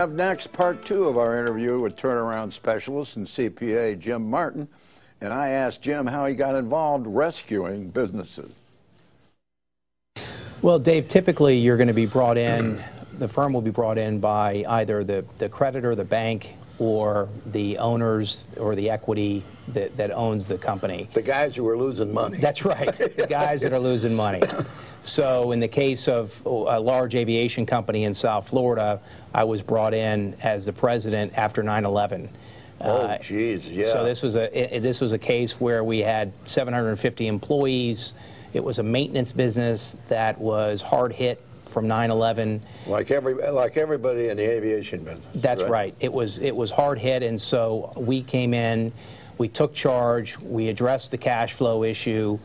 Up next, part two of our interview with turnaround specialist and CPA Jim Martin, and I asked Jim how he got involved rescuing businesses. Well, Dave, typically you're going to be brought in, the firm will be brought in by either the creditor, the bank, or the owners or the equity that owns the company. The guys who are losing money. That's right, the guys that are losing money. So in the case of a large aviation company in South Florida, I was brought in as the president after 9/11. Oh, geez, yeah. So this was a case where we had 750 employees. It was a maintenance business that was hard hit from 9/11. Like everybody in the aviation business. That's right. It was hard hit, and so we came in, we took charge, we addressed the cash flow issue.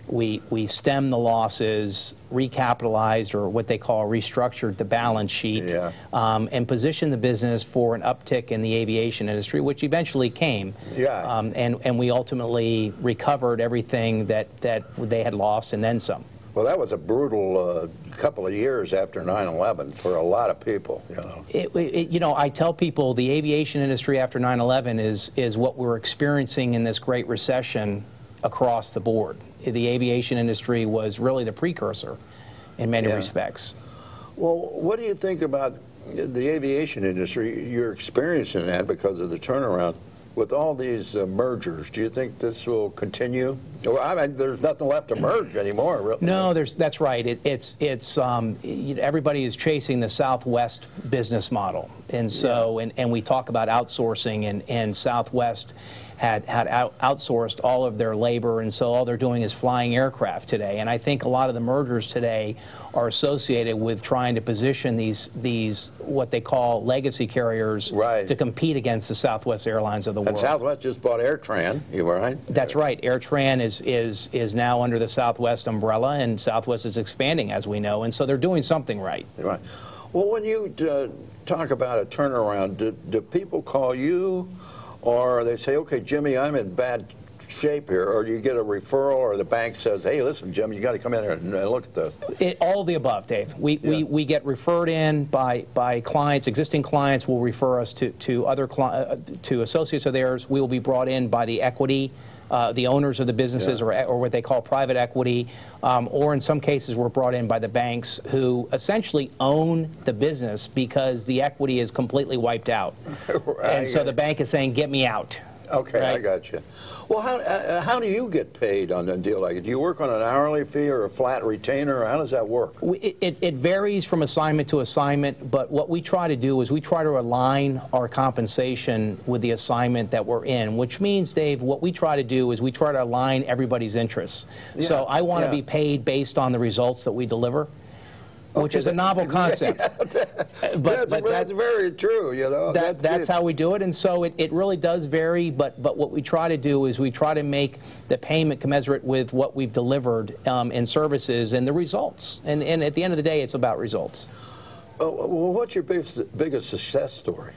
We stemmed the losses, recapitalized, or what they call restructured the balance sheet, and positioned the business for an uptick in the aviation industry, which eventually came. Yeah. And we ultimately recovered everything that they had lost and then some. Well, that was a brutal couple of years after 9/11 for a lot of people, you know. I tell people the aviation industry after 9/11 is what we're experiencing in this Great Recession across the board. The aviation industry was really the precursor in many respects. Well, what do you think about the aviation industry? You're experiencing that because of the turnaround. With all these mergers, do you think this will continue? Well, I mean, there's nothing left to merge anymore, really. No, that's right. Everybody is chasing the Southwest business model, and so and we talk about outsourcing, and Southwest had outsourced all of their labor, and so all they're doing is flying aircraft today. And I think a lot of the mergers today are associated with trying to position these what they call legacy carriers to compete against the Southwest Airlines of the world. And Southwest just bought AirTran, you were right? That's right. AirTran is now under the Southwest umbrella, and Southwest is expanding, as we know, and so they're doing something right. Right. Well, when you talk about a turnaround, do people call you? Or they say, okay, Jimmy, I'm in bad shape here, or you get a referral, or the bank says, hey, listen, Jimmy, you got to come in here and look at this. All of the above, Dave. We get referred in by clients. Existing clients will refer us to other to associates of theirs. We will be brought in by the equity, the owners of the businesses, or what they call private equity, or in some cases we're brought in by the banks who essentially own the business because the equity is completely wiped out. And so the bank is saying, get me out. Okay, I got you. Well, how do you get paid on a deal like it? Do you work on an hourly fee or a flat retainer, or how does that work? It varies from assignment to assignment, but what we try to do is we try to align our compensation with the assignment that we're in, which means, Dave, what we try to do is we try to align everybody's interests. So I want to be paid based on the results that we deliver. Which is a novel concept. But that's very true, you know. That's how we do it, and so it really does vary, but what we try to do is we try to make the payment commensurate with what we've delivered in services and the results. And at the end of the day, it's about results. Well, what's your biggest success story?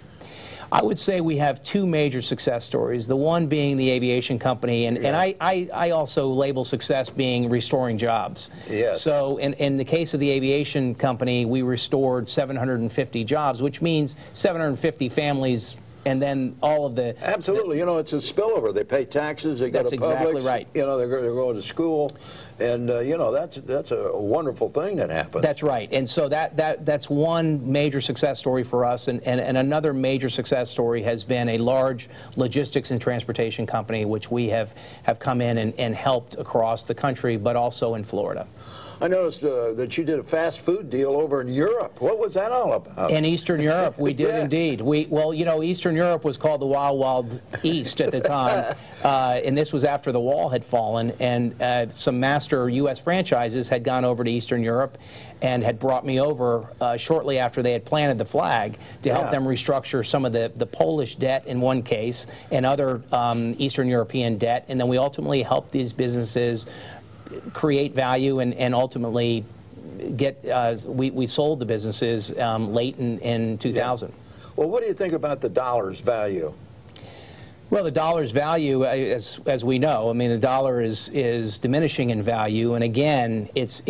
I would say we have two major success stories, the one being the aviation company, and I also label success being restoring jobs. Yes. So in the case of the aviation company, we restored 750 jobs, which means 750 families, and then all of the... Absolutely. You know, it's a spillover. They pay taxes, they go to Publix. That's exactly right. You know, they're going to school, and, you know, that's a wonderful thing that happened. That's right. And so that's one major success story for us, and another major success story has been a large logistics and transportation company, which we have come in and helped across the country, but also in Florida. I noticed that you did a fast food deal over in Europe. What was that all about? In Eastern Europe, we did indeed. Well, you know, Eastern Europe was called the Wild Wild East at the time, and this was after the wall had fallen, and some master U.S. franchises had gone over to Eastern Europe and had brought me over shortly after they had planted the flag to help them restructure some of the Polish debt in one case and other Eastern European debt, and then we ultimately helped these businesses create value and ultimately get, we sold the businesses late in 2000. Yeah. Well, what do you think about the dollar's value? Well, the dollar's value, as we know, I mean, the dollar is diminishing in value, and again, it's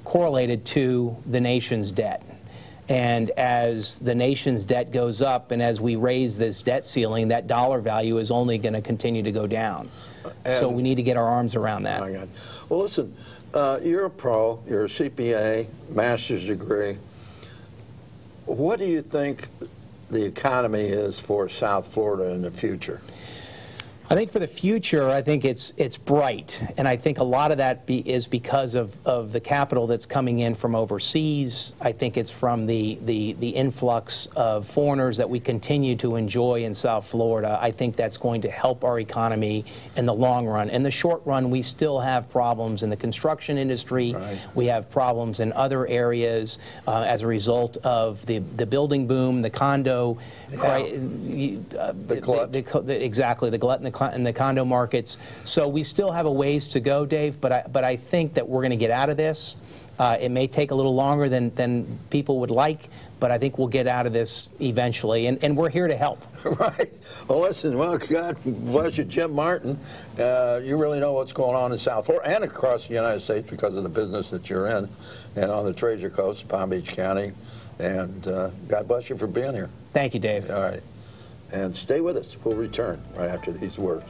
correlated to the nation's debt. And as the nation's debt goes up and as we raise this debt ceiling, that dollar value is only going to continue to go down. So we need to get our arms around that. My God. Well, listen, you're a pro, you're a CPA, master's degree. What do you think the economy is for South Florida in the future? I think for the future, I think it's bright, and I think a lot of that is because of the capital that's coming in from overseas. I think it's from the influx of foreigners that we continue to enjoy in South Florida. I think that's going to help our economy in the long run. In the short run, we still have problems in the construction industry. Right. We have problems in other areas as a result of the building boom, the condo, the glut. Exactly, the glut in the condo markets. So we still have a ways to go, Dave, but I think that we're going to get out of this. It may take a little longer than people would like, but I think we'll get out of this eventually, and we're here to help. Right. Well, listen, well, God bless you, Jim Martin. You really know what's going on in South Florida and across the United States because of the business that you're in, and on the Treasure Coast, Palm Beach County. And God bless you for being here. Thank you, Dave. All right. And stay with us. We'll return right after these words.